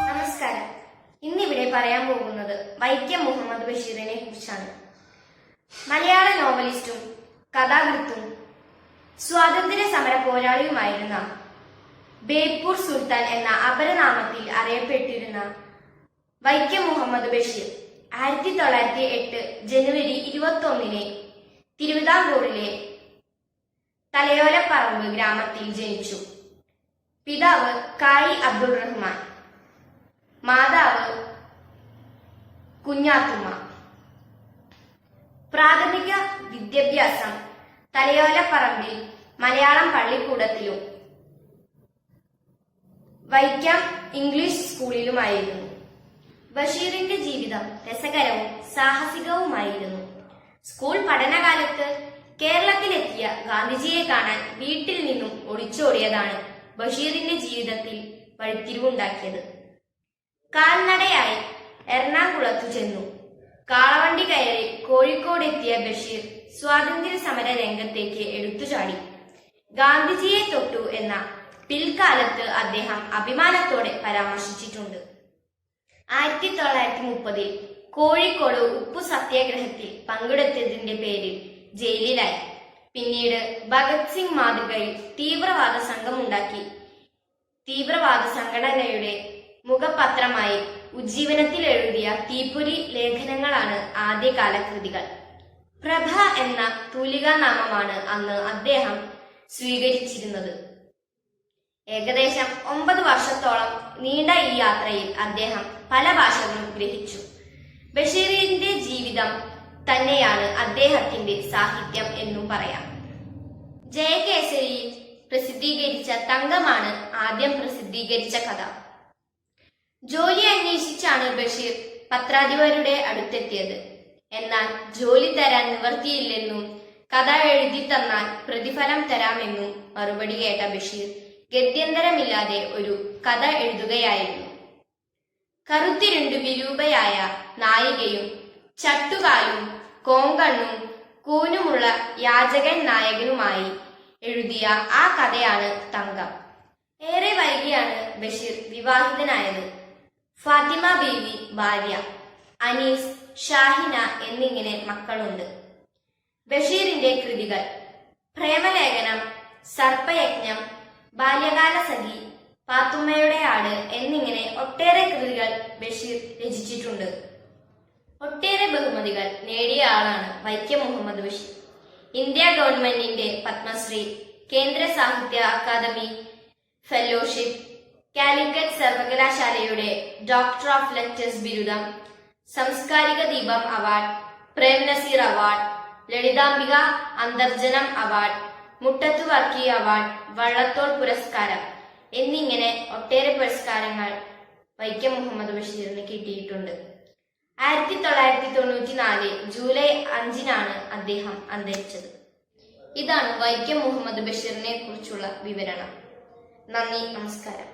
നമസ്കാരം. ഇന്നിവിടെ പറയാൻ പോകുന്നത് വൈക്കം മുഹമ്മദ് ബഷീറിനെ കുറിച്ചാണ്. മലയാള നോവലിസ്റ്റും കഥാകൃത്തും സ്വാതന്ത്ര്യ സമര പോരാളിയുമായിരുന്ന ബേപ്പൂർ സുൽത്താൻ എന്ന അപരനാമത്തിൽ അറിയപ്പെട്ടിരുന്ന വൈക്കം മുഹമ്മദ് ബഷീർ 1908 ജനുവരി 21 തിരുവിതാംകൂറിലെ തലയോലപ്പറമ്പ് ഗ്രാമത്തിൽ ജനിച്ചു. പിതാവ് കായി അബ്ദുൾ റഹ്മാൻ, മാതാവ് കുഞ്ഞാത്തുമ്മ. പ്രാഥമിക വിദ്യാഭ്യാസം തലയോലപ്പറമ്പിൽ മലയാളം പള്ളിക്കൂടത്തിലും വൈക്കം ഇംഗ്ലീഷ് സ്കൂളിലുമായിരുന്നു. ബഷീറിന്റെ ജീവിതം രസകരവും സാഹസികവുമായിരുന്നു. സ്കൂൾ പഠനകാലത്ത് കേരളത്തിലെത്തിയ ഗാന്ധിജിയെ കാണാൻ വീട്ടിൽ നിന്നും ഒളിച്ചോടിയതാണ് ബഷീറിന്റെ ജീവിതത്തിൽ വഴിത്തിരിവുണ്ടാക്കിയത്. കാൽനടയായി എറണാകുളത്തു ചെന്നു. കാളവണ്ടി കയറി കോഴിക്കോട് എത്തിയ ബഷീർ സ്വാതന്ത്ര്യ സമര രംഗത്തേക്ക് എടുത്തുചാടി. ഗാന്ധിജിയെ തൊട്ടു എന്ന പിൽക്കാലത്ത് അദ്ദേഹം അഭിമാനത്തോടെ പരാമർശിച്ചിട്ടുണ്ട്. 1930 കോഴിക്കോട് ഉപ്പു സത്യാഗ്രഹത്തിൽ പങ്കെടുത്തതിന്റെ പേരിൽ ജയിലിലായി. പിന്നീട് ഭഗത് സിംഗ് മാതൃകയിൽ തീവ്രവാദ സംഘമുണ്ടാക്കി. തീവ്രവാദ സംഘടനയുടെ മുഖപത്രമായി ഉജ്ജീവനത്തിൽ എഴുതിയ തീപ്പൊരി ലേഖനങ്ങളാണ് ആദ്യകാല കൃതികൾ. പ്രഭ എന്ന തൂലികാനാമമാണ് അന്ന് അദ്ദേഹം സ്വീകരിച്ചിരുന്നത്. ഏകദേശം 9 വർഷത്തോളം നീണ്ട ഈ യാത്രയിൽ അദ്ദേഹം പല ഭാഷകളും ഗ്രഹിച്ചു. ബഷീറിന്റെ ജീവിതം തന്നെയാണ് അദ്ദേഹത്തിന്റെ സാഹിത്യം എന്നും പറയാം. ജയകേസരിയിൽ പ്രസിദ്ധീകരിച്ച തങ്കമാണ് ആദ്യം പ്രസിദ്ധീകരിച്ച കഥ. ജോലി അന്വേഷിച്ചാണ് ബഷീർ പത്രാധിപരുടെ അടുത്തെത്തിയത്. എന്നാൽ ജോലി തരാൻ നിവർത്തിയില്ലെന്നും കഥ എഴുതി തന്നാൽ പ്രതിഫലം തരാമെന്നും മറുപടി കേട്ട ബഷീർ ഗത്യന്തരമില്ലാതെ ഒരു കഥ എഴുതുകയായിരുന്നു. കറുത്തിരുണ്ടു വിരൂപയായ നായികയും ചട്ടുകാലും കോങ്കണ്ണും കൂനുമുള്ള യാചകൻ നായകനുമായി എഴുതിയ ആ കഥയാണ് തങ്കം. ഏറെ വൈകിയാണ് ബഷീർ വിവാഹിതനായത്. ഫാത്തിമ ബീവി ഭാര്യ, അനീസ്, ഷാഹിന എന്നിങ്ങനെ മക്കളുണ്ട്. ബഷീറിന്റെ കൃതികൾ പ്രേമലേഖനം, സർപ്പയജ്ഞം, ബാല്യകാല സഖി, പാത്തുമ്മയുടെ ആട് എന്നിങ്ങനെ ഒട്ടേറെ കൃതികൾ ബഷീർ രചിച്ചിട്ടുണ്ട്. ഒട്ടേറെ ബഹുമതികൾ നേടിയ ആളാണ് വൈക്കം മുഹമ്മദ് ബഷീർ. ഇന്ത്യ ഗവൺമെന്റിന്റെ പത്മശ്രീ, കേന്ദ്ര സാഹിത്യ അക്കാദമി ഫെലോഷിപ്പ്, കാലിക്കറ്റ് സർവകലാശാലയുടെ ഡോക്ടർ ഓഫ് ലെറ്റേഴ്സ് ബിരുദം, സാംസ്കാരിക ദീപം award, Prem Nazir award, Lalithambika Antharjanam award, Muttathu Varkey award, Vallathol പുരസ്കാരം എന്നിങ്ങനെ ഒട്ടേറെ പുരസ്കാരങ്ങൾ വൈക്കം മുഹമ്മദ് ബഷീറിന് കിട്ടിയിട്ടുണ്ട്. 1994 ജൂലൈ 5 അദ്ദേഹം അന്തരിച്ചത്. ഇതാണ് വൈക്കം മുഹമ്മദ് ബഷീറിനെ കുറിച്ചുള്ള വിവരണം. നന്ദി, നമസ്കാരം.